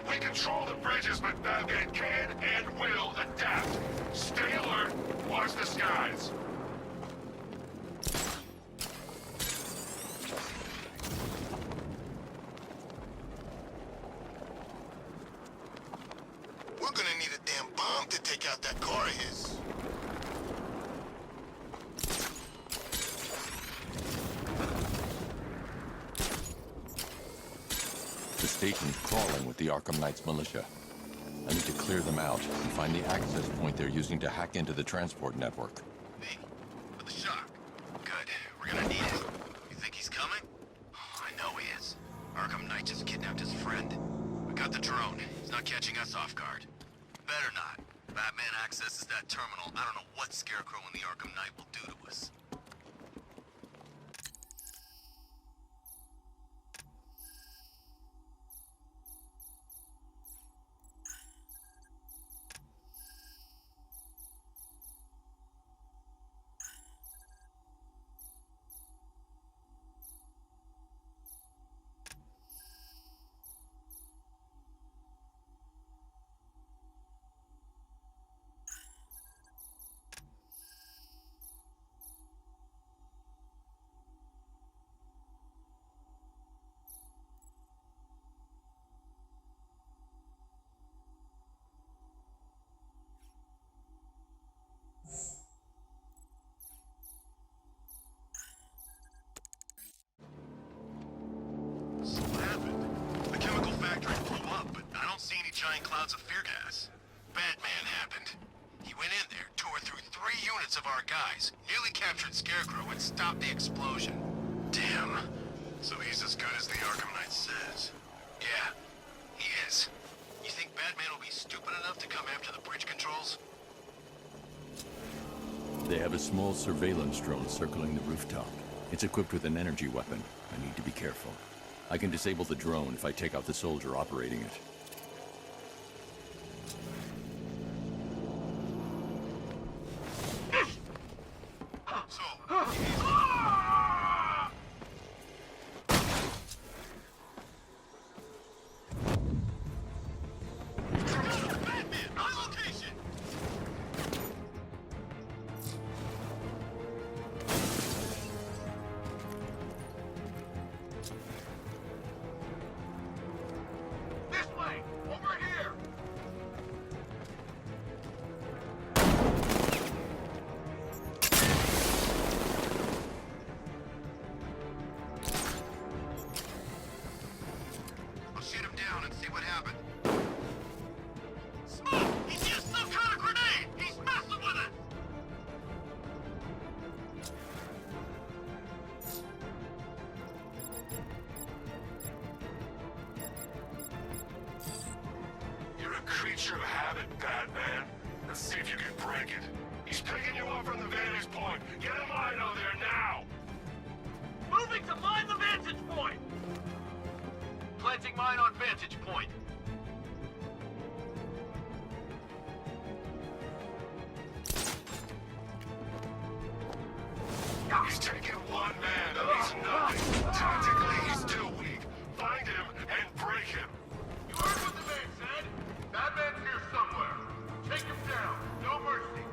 we control the bridges, but Batman can and will adapt. Stay alert. Watch the skies. We're gonna need a damn bomb to take out that car of his. The station's crawling with the Arkham Knight's militia. I need to clear them out and find the access point they're using to hack into the transport network. Me? For the shock. Good. We're gonna need it. You think he's coming? Oh, I know he is. Arkham Knight just kidnapped his friend. We got the drone. He's not catching us off guard. Better not. Batman accesses that terminal. I don't know what Scarecrow and the Arkham Knight will do to us. The chemical factory blew up, but I don't see any giant clouds of fear gas. Batman happened. He went in there, tore through 3 units of our guys, nearly captured Scarecrow, and stopped the explosion. Damn. So he's as good as the Arkham Knight says. Yeah, he is. You think Batman will be stupid enough to come after the bridge controls? They have a small surveillance drone circling the rooftop. It's equipped with an energy weapon. I need to be careful. I can disable the drone if I take out the soldier operating it. Creature of habit, Batman. Let's see if you can break it. He's picking you up from the vantage point. Get a mine over there now! Moving to mine the vantage point! Planting mine on vantage point. He's taking one man, but he's nothing. Tactically, he's too weak. Find him and break him. You heard what the man said? Batman's here somewhere. Take him down. No mercy.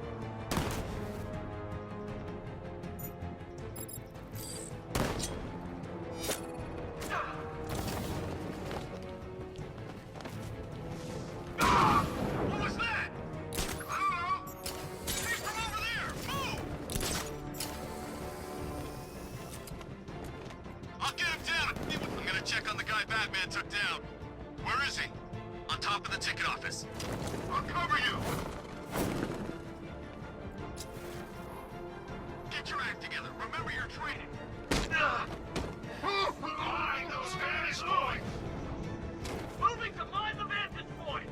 What was that? I don't know. He's from over there. Move! I'll get him down. I'm gonna check on the guy Batman took down. Where is he? On top of the ticket office. I'll cover you! Get your act together. Remember your training. Mine those vantage points! Moving to mine the vantage point!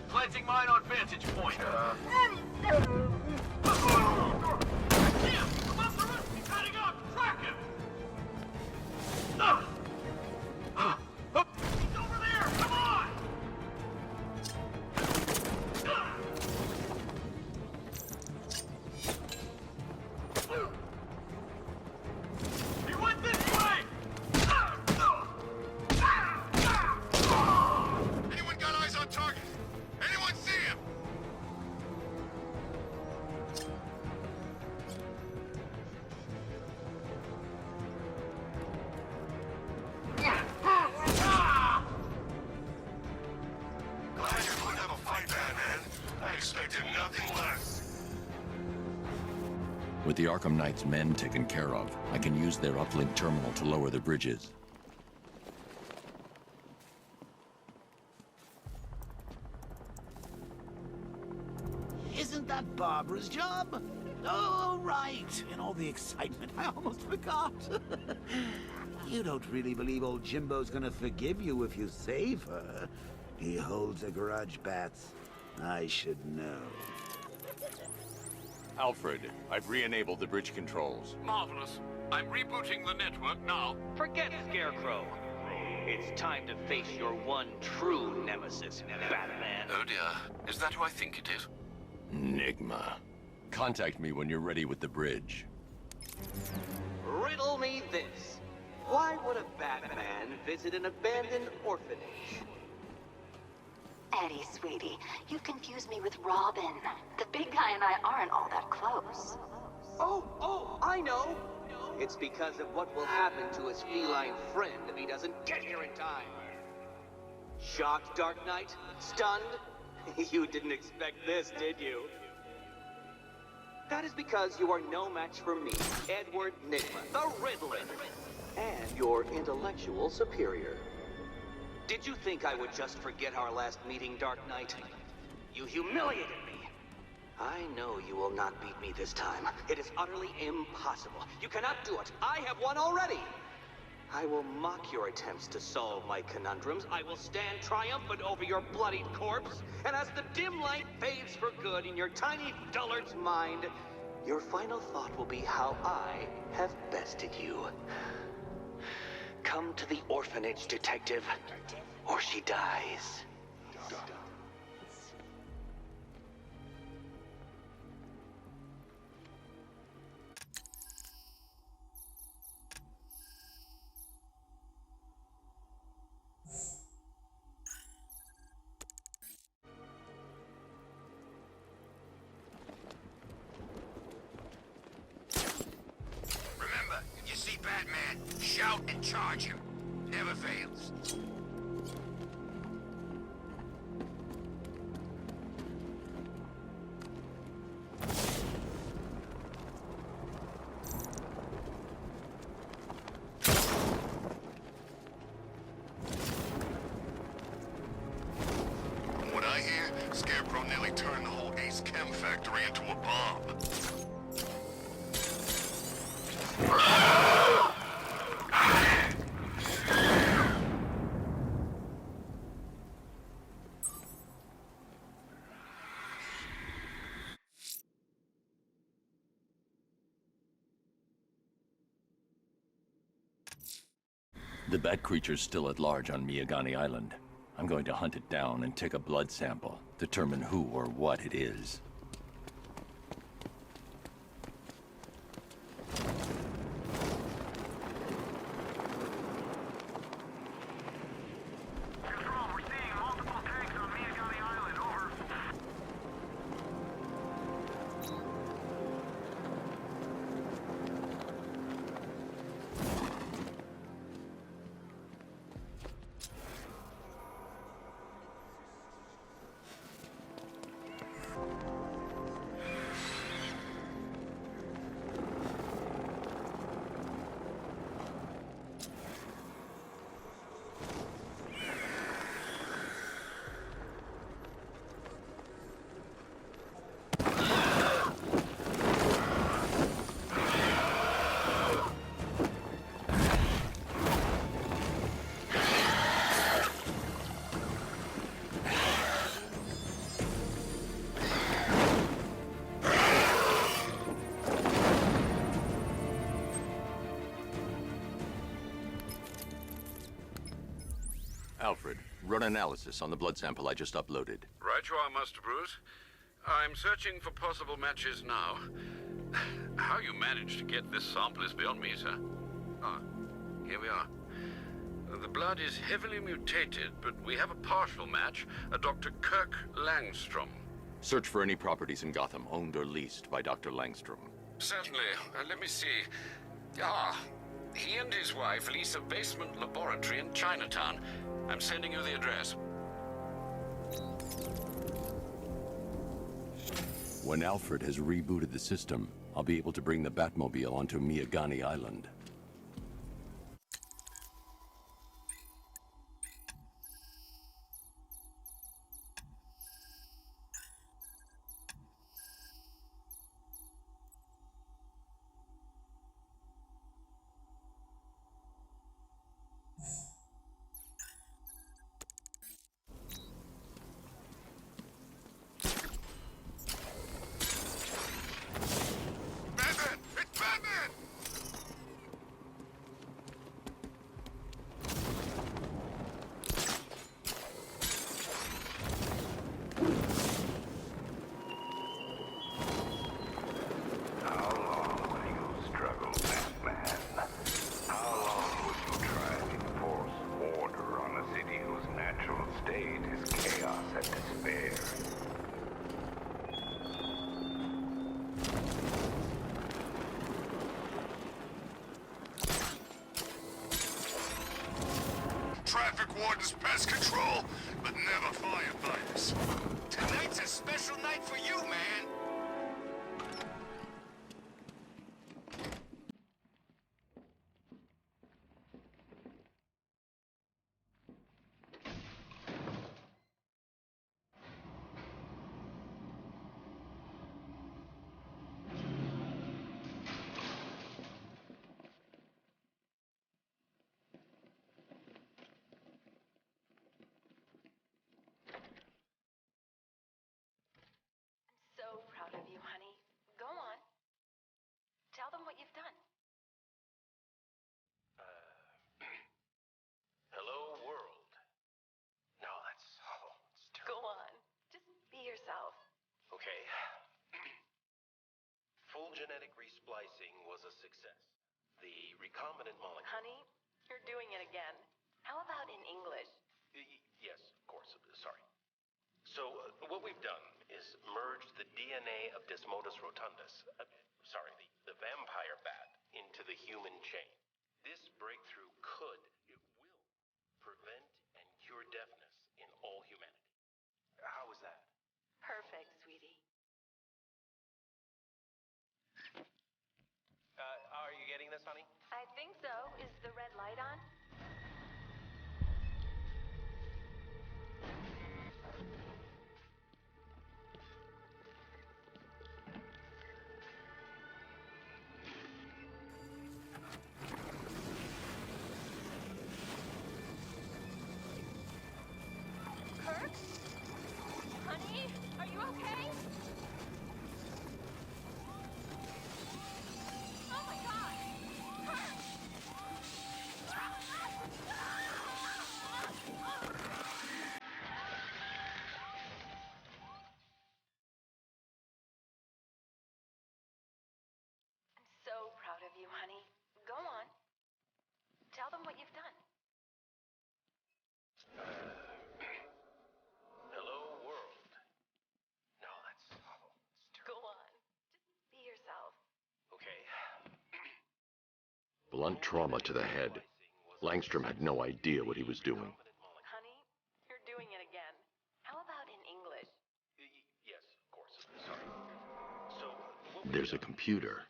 Planting mine on vantage point. Jim! Above the roof! He's heading up! Track him! He's over there! Come on! He went this way! the Arkham Knight's men taken care of, I can use their uplink terminal to lower the bridges. Isn't that Barbara's job? Oh, right. In all the excitement, I almost forgot. You don't really believe old Jimbo's gonna forgive you if you save her. He holds a grudge, Bats. I should know. Alfred, I've re-enabled the bridge controls. Marvelous. I'm rebooting the network now. Forget Scarecrow. It's time to face your one true nemesis, Batman. Oh dear. Is that who I think it is? Enigma. Contact me when you're ready with the bridge. Riddle me this. Why would a Batman visit an abandoned orphanage? Eddie, sweetie, you've confused me with Robin. The big guy and I aren't all that close. Oh, I know. It's because of what will happen to his feline friend if he doesn't get here in time. Shocked, Dark Knight? Stunned? You didn't expect this, did you? That is because you are no match for me, Edward Nygma, the Riddler, and your intellectual superior. Did you think I would just forget our last meeting, Dark Knight? You humiliated me. I know you will not beat me this time. It is utterly impossible. You cannot do it. I have won already. I will mock your attempts to solve my conundrums. I will stand triumphant over your bloodied corpse. And as the dim light fades for good in your tiny dullard's mind, your final thought will be how I have bested you. Come to the orphanage, detective, or she dies. Remember, if you see Batman, shout and charge him. Never fails. From what I hear, Scarecrow nearly turned the whole Ace Chem factory into a bomb. The bat creature's still at large on Miyagani Island. I'm going to hunt it down and take a blood sample, determine who or what it is. Control, we're seeing multiple tanks on Miyagani Island, over. Alfred, run analysis on the blood sample I just uploaded. Right you are, Master Bruce. I'm searching for possible matches now. How you managed to get this sample is beyond me, sir. Ah, here we are. The blood is heavily mutated, but we have a partial match, a Dr. Kirk Langstrom. Search for any properties in Gotham owned or leased by Dr. Langstrom. Certainly. Let me see. Ah, he and his wife lease a basement laboratory in Chinatown. I'm sending you the address. When Alfred has rebooted the system, I'll be able to bring the Batmobile onto Miyagani Island. Batman! It's Batman! How long will you struggle, Batman? How long will you try and enforce order on a city whose natural state is chaos and despair? Traffic wardens, pest control, but never firefighters. Tonight's a special night for you, man. So proud of you, honey. Go on. Tell them what you've done. Hello, world. No, that's... Oh, it's Go terrible. on. Just be yourself. Okay. Full genetic resplicing was a success. The recombinant molecule... Honey, you're doing it again. How about in English? Yes, of course. Sorry. So, what we've done is merged the DNA of Desmodus rotundus, the vampire bat, into the human chain. This breakthrough it will prevent and cure deafness in all humanity. How is that? Perfect, sweetie. Are you getting this, honey? I think so. Is the red light on? Kirk? Honey, are you okay? Oh my God! Kirk! I'm so proud of you, honey. Go on. Tell them what you've done. Hello, world. No, that's... Oh, it's Go terrible. on. Just be yourself. Okay. Blunt trauma to the head. Langstrom had no idea what he was doing. Honey, you're doing it again. How about in English? Yes, of course. Sorry. So, what we've There's a done computer.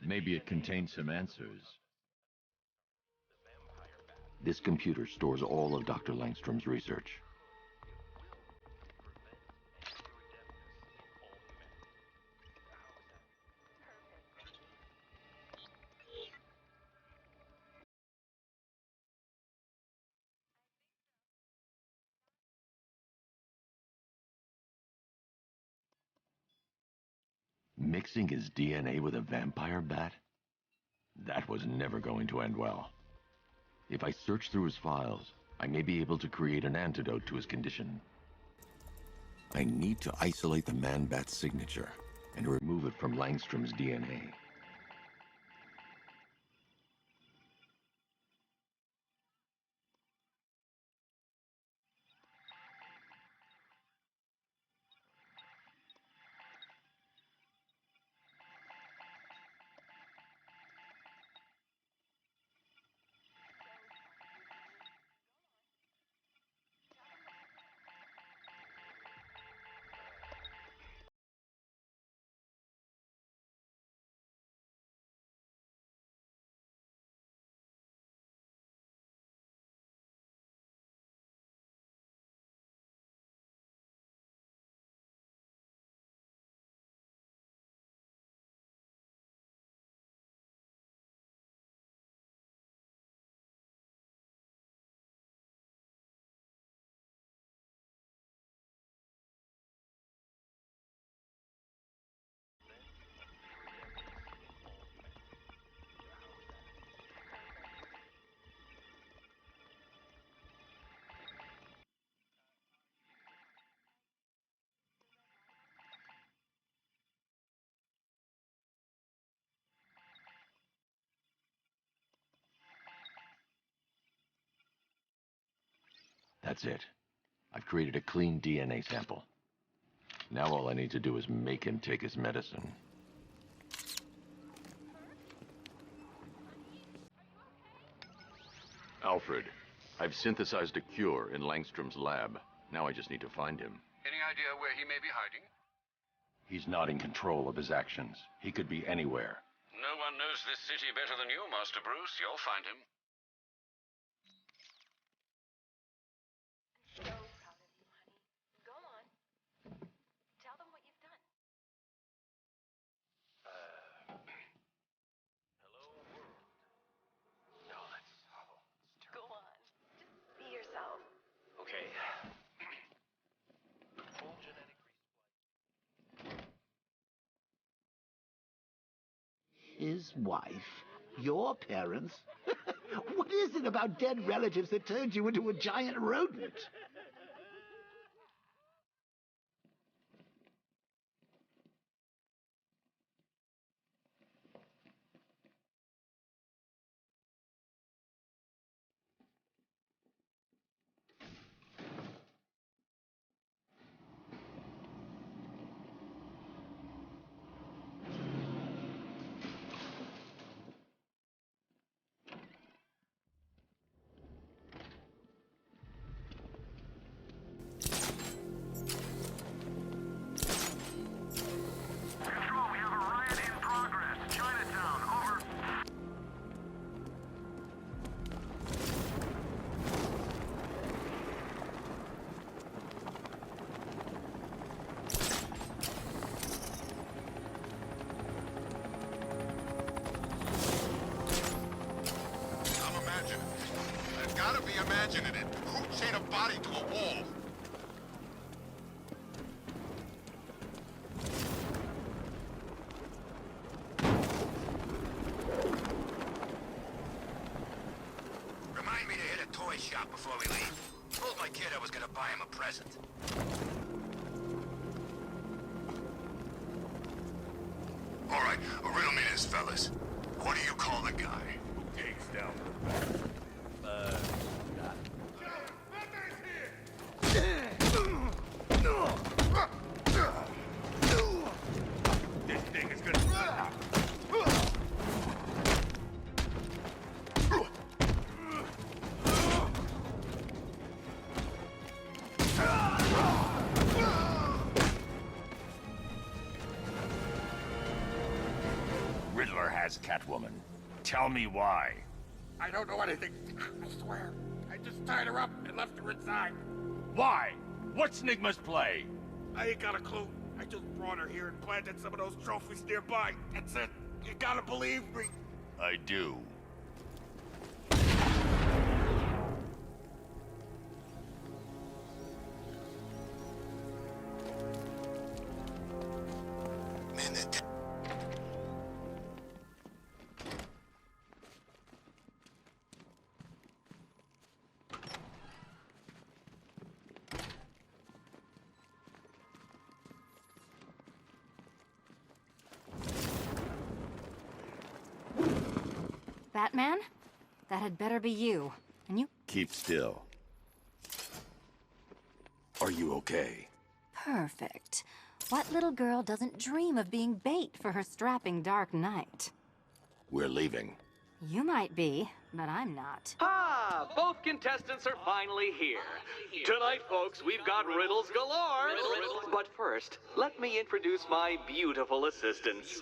Maybe it contains some answers. This computer stores all of Dr. Langstrom's research. Mixing his DNA with a vampire bat? That was never going to end well. If I search through his files, I may be able to create an antidote to his condition. I need to isolate the man-bat signature and remove it from Langstrom's DNA. That's it. I've created a clean DNA sample. Now all I need to do is make him take his medicine. Alfred, I've synthesized a cure in Langstrom's lab. Now I just need to find him. Any idea where he may be hiding? He's not in control of his actions. He could be anywhere. No one knows this city better than you, Master Bruce. You'll find him. So proud of you, honey. Go on. Tell them what you've done. Hello, world. No, that's awful. It's Go terrible. on. Just be yourself. Okay. Full genetic His wife? Your parents? What is it about dead relatives that turned you into a giant rodent? Control, we have a riot in progress. Chinatown, over. I'm imagining. I've gotta be imagining it. Who chained a body to a wall? Remind me to hit a toy shop before we leave. Told my kid I was gonna buy him a present. All right, riddle me this, fellas. What do you call the guy who takes down this thing is gonna... Riddler has Catwoman. Tell me why. I don't know anything. I swear. I just tied her up and left her inside. Why? What's Nigma's play? I ain't got a clue. I just brought her here and planted some of those trophies nearby. That's it. You gotta believe me. I do. Man, that... Batman? That had better be you. And you... Keep still. Are you okay? Perfect. What little girl doesn't dream of being bait for her strapping Dark Knight? We're leaving. You might be, but I'm not. Ah, both contestants are finally here. Tonight, folks, we've got riddles galore. But first, let me introduce my beautiful assistants.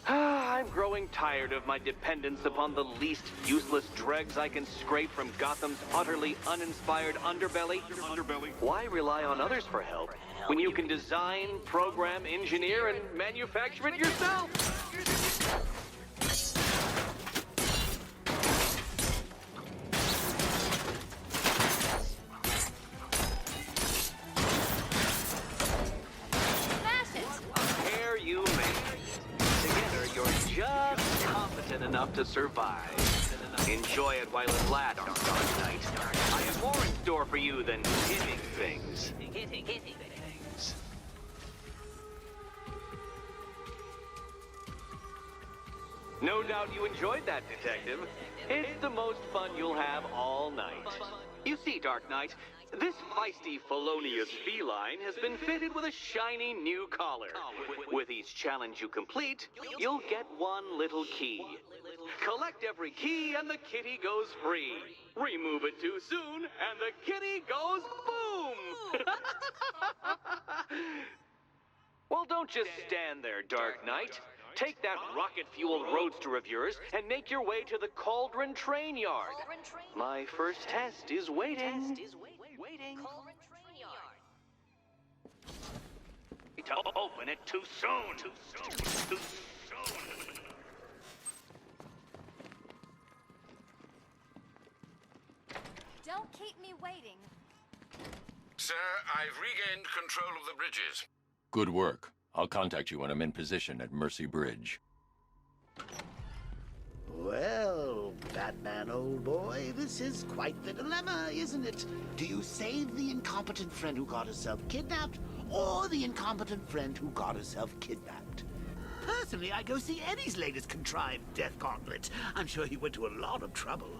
I'm growing tired of my dependence upon the least useless dregs I can scrape from Gotham's utterly uninspired underbelly. Why rely on others for help when you can design, program, engineer, and manufacture it yourself? Pair you made. Together, you're just competent enough to survive. Enjoy it while it lasts, Dark Knight. I have more in store for you than hitting things. Hitting things. No doubt you enjoyed that, Detective. It's the most fun you'll have all night. You see, Dark Knight, this feisty, felonious feline has been fitted with a shiny new collar. With each challenge you complete, you'll get one little key. Collect every key and the kitty goes free. Remove it too soon and the kitty goes boom! Well, don't just stand there, Dark Knight. Take that rocket-fueled roadster of yours and make your way to the Cauldron Train Yard. My first test is waiting. Don't open it too soon. Too soon. Don't keep me waiting. Sir, I've regained control of the bridges. Good work. I'll contact you when I'm in position at Mercy Bridge. Well, Batman, old boy, this is quite the dilemma, isn't it? Do you save the incompetent friend who got herself kidnapped, or the incompetent friend who got herself kidnapped? Personally, I go see Eddie's latest contrived death gauntlet. I'm sure he went to a lot of trouble.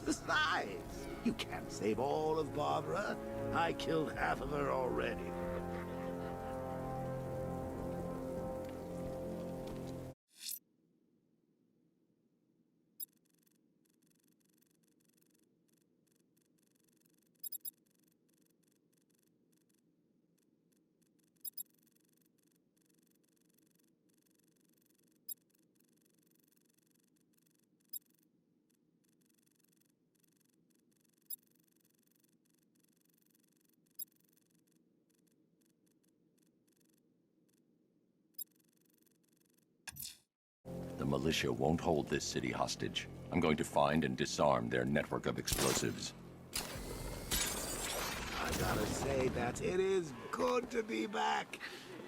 Besides, you can't save all of Barbara. I killed half of her already. The militia won't hold this city hostage. I'm going to find and disarm their network of explosives. I gotta say that it is good to be back.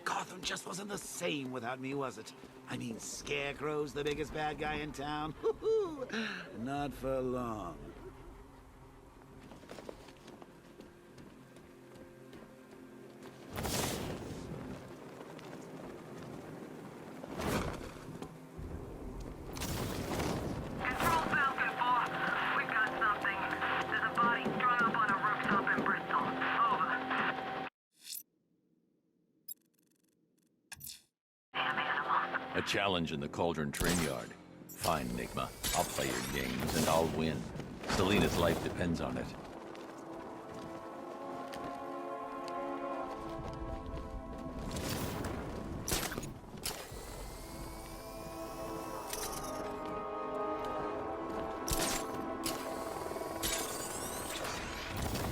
Gotham just wasn't the same without me, was it? I mean, Scarecrow's the biggest bad guy in town. Not for long. A challenge in the Cauldron Train Yard. Fine, Enigma. I'll play your games, and I'll win. Selina's life depends on it.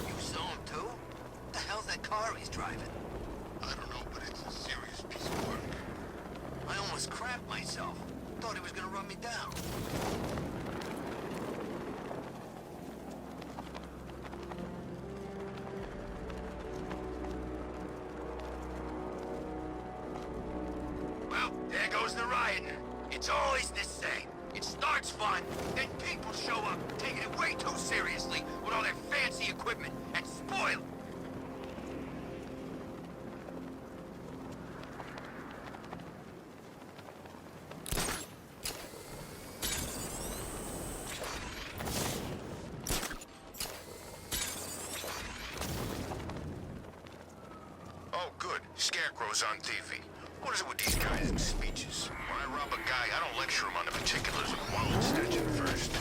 You saw him too? What the hell's that car he's driving? I don't know, but it's a serious piece of work. I almost crapped myself. Thought he was gonna run me down. Well, there goes the riot. It's always the same. It starts fun, then people show up, taking it way too seriously with all their fancy equipment, and spoil it. Oh, good. Scarecrow's on TV. What is it with these guys and speeches? When I rob a guy, I don't lecture him on the particulars of one extension first.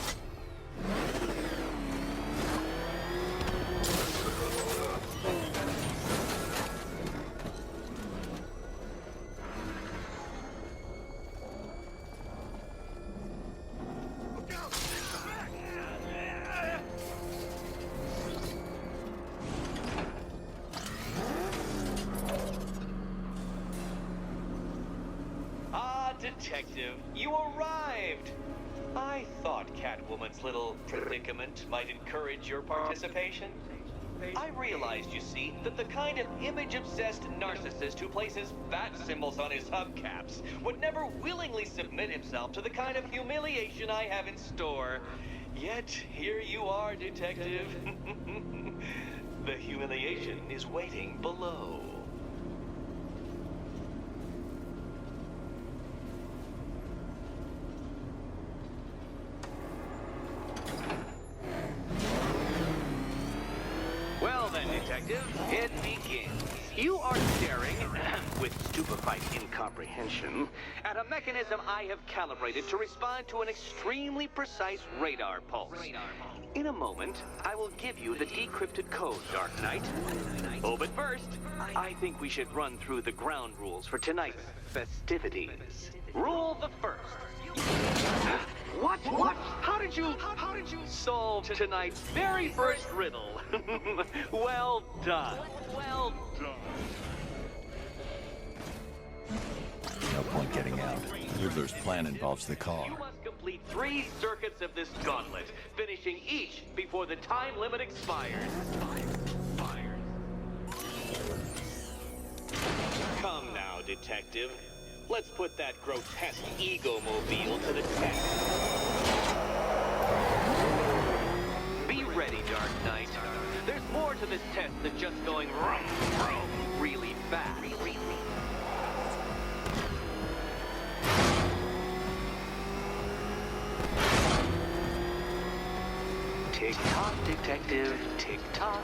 Detective, you arrived! I thought Catwoman's little predicament might encourage your participation. I realized, you see, that the kind of image-obsessed narcissist who places bat symbols on his hubcaps would never willingly submit himself to the kind of humiliation I have in store. Yet, here you are, Detective. The humiliation is waiting below. Well then, Detective, it begins. You are staring, with stupefied incomprehension, at a mechanism I have calibrated to respond to an extremely precise radar pulse. In a moment, I will give you the decrypted code, Dark Knight. Oh, but first, I think we should run through the ground rules for tonight's festivities. Rule the first. What? How did you solve tonight's very first riddle? Well done. Well done. No point getting out. Riddler's plan involves the car. You must complete 3 circuits of this gauntlet, finishing each before the time limit expires. Come now, Detective. Let's put that grotesque ego-mobile to the test. Be ready, Dark Knight. There's more to this test than just going vroom, vroom, really fast. Tick-tock, Detective, tick-tock.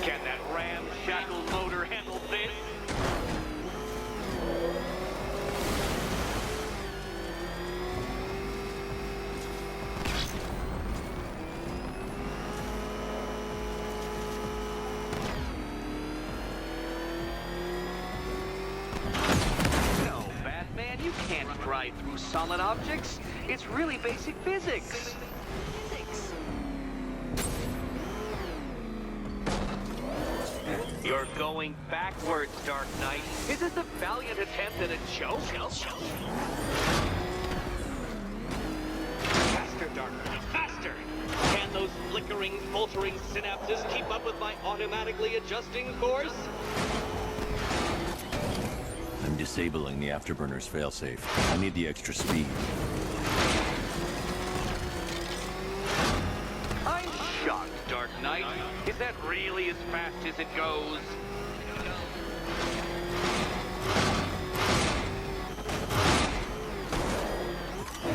Can that ramshackle motor handle this? No, Batman, you can't drive through solid objects. It's really basic physics. You're going backwards, Dark Knight. Is this a valiant attempt at a joke? Faster, Dark Knight, faster! Can those flickering, faltering synapses keep up with my automatically adjusting course? I'm disabling the afterburner's failsafe. I need the extra speed. I'm shocked, Dark Knight. Is that really as fast as it goes?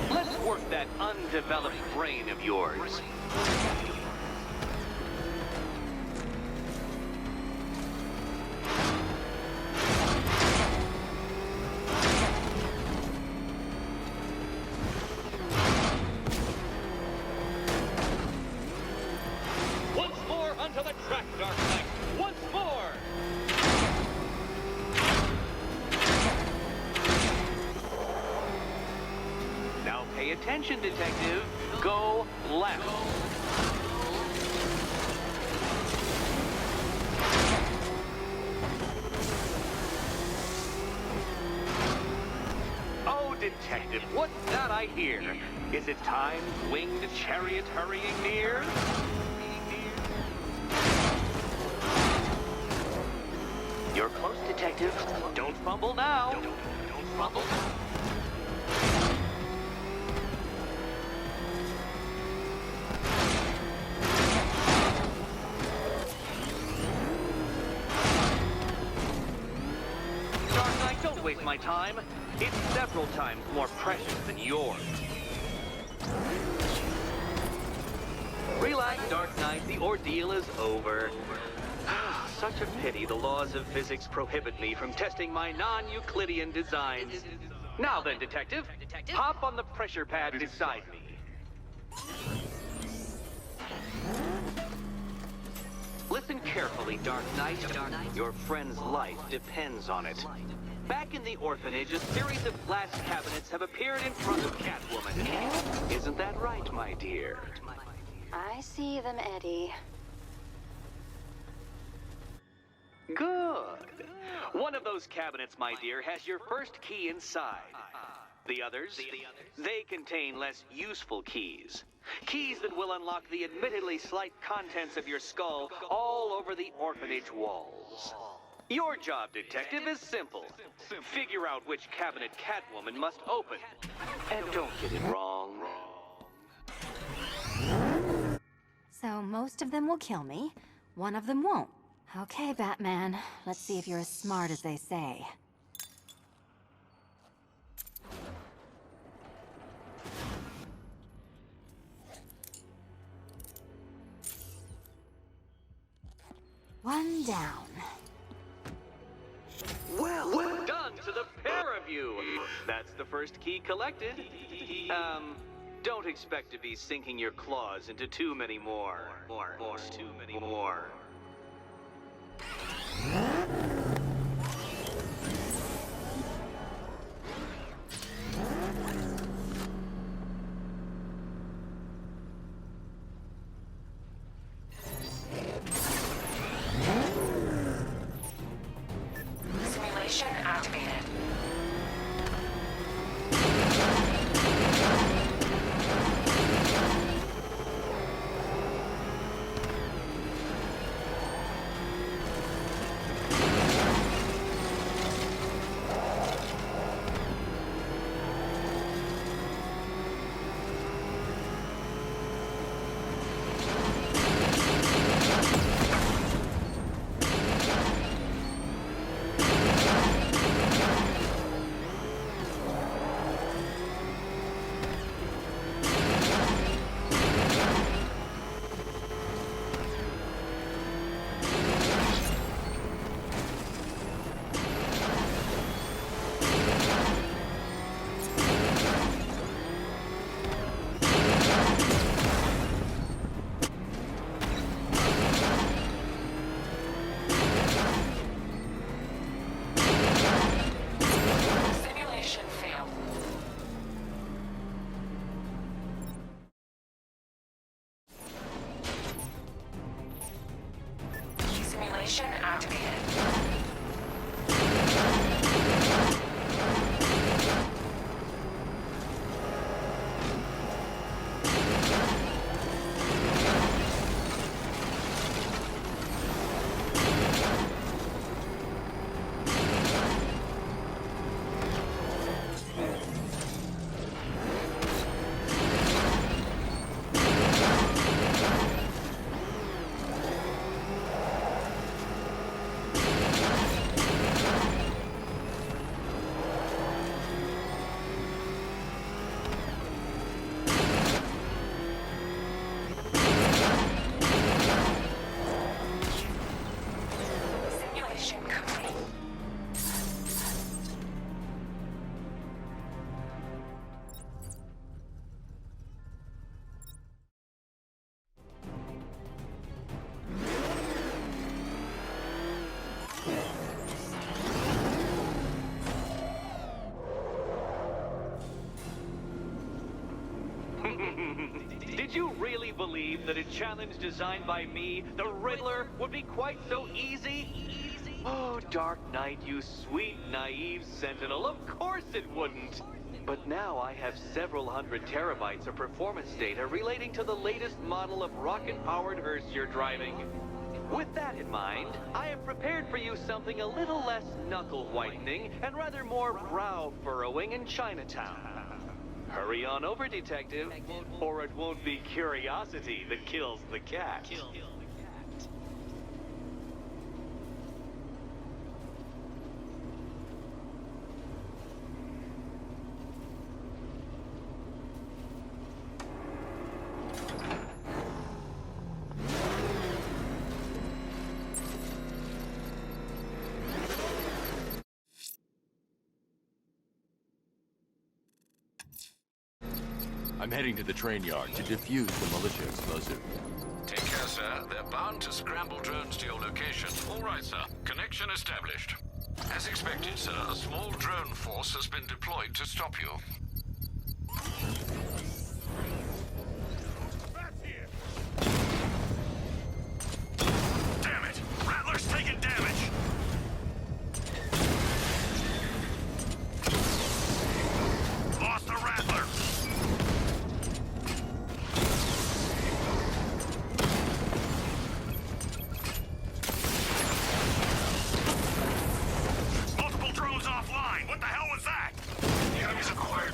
Let's work that undeveloped brain of yours. Once more onto the track, Dark Knight. Once more! Now pay attention, Detective. Go left. Oh, Detective, what's that I hear? Is it time, winged chariot hurrying near? You're close, Detective. Don't fumble now. Don't fumble. Dark Knight, don't waste my time. It's several times more precious than yours. Relax, Dark Knight. The ordeal is over. Such a pity the laws of physics prohibit me from testing my non-Euclidean designs. Now then, Detective, hop on the pressure pad beside me. Listen carefully, Dark Knight. Your friend's life depends on it. Back in the orphanage, a series of glass cabinets have appeared in front of Catwoman. Isn't that right, my dear? I see them, Eddie. Good. One of those cabinets, my dear, has your first key inside. The others, they contain less useful keys. Keys that will unlock the admittedly slight contents of your skull all over the orphanage walls. Your job, Detective, is simple. Figure out which cabinet Catwoman must open. And don't get it wrong. So most of them will kill me, one of them won't. Okay, Batman. Let's see if you're as smart as they say. One down. Well done to the pair of you. That's the first key collected. Don't expect to be sinking your claws into too many more. Too many more. Simulation activated. Simulation failed. Simulation activated. Simulation complete. Did you really believe that a challenge designed by me, the Riddler, would be quite so easy? Oh, Dark Knight, you sweet, naive sentinel, of course it wouldn't. But now I have several hundred terabytes of performance data relating to the latest model of rocket-powered hearse you're driving. With that in mind, I have prepared for you something a little less knuckle-whitening and rather more brow-furrowing in Chinatown. Hurry on over, detective, or it won't be curiosity that kills the cat. I'm heading to the train yard to defuse the militia explosive. Take care, sir. They're bound to scramble drones to your location. All right, sir. Connection established. As expected, sir, a small drone force has been deployed to stop you. Damn it! Rattler's taking damage! Lost the Rattler! Multiple drones offline! What the hell was that? The enemy's acquired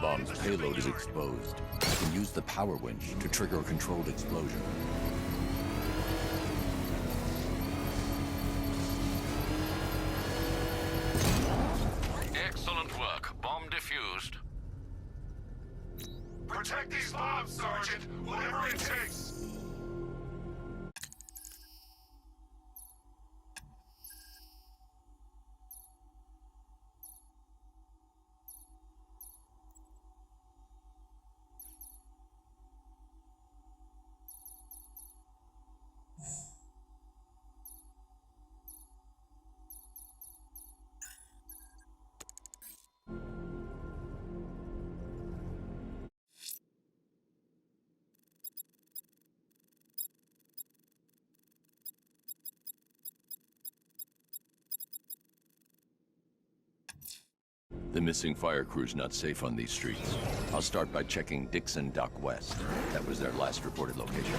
bomb's payload is exposed, I can use the power winch to trigger a controlled explosion. Excellent work. Bomb defused. Protect these bombs, Sergeant! Whatever it takes! The missing fire crew's not safe on these streets. I'll start by checking Dixon Dock West. That was their last reported location.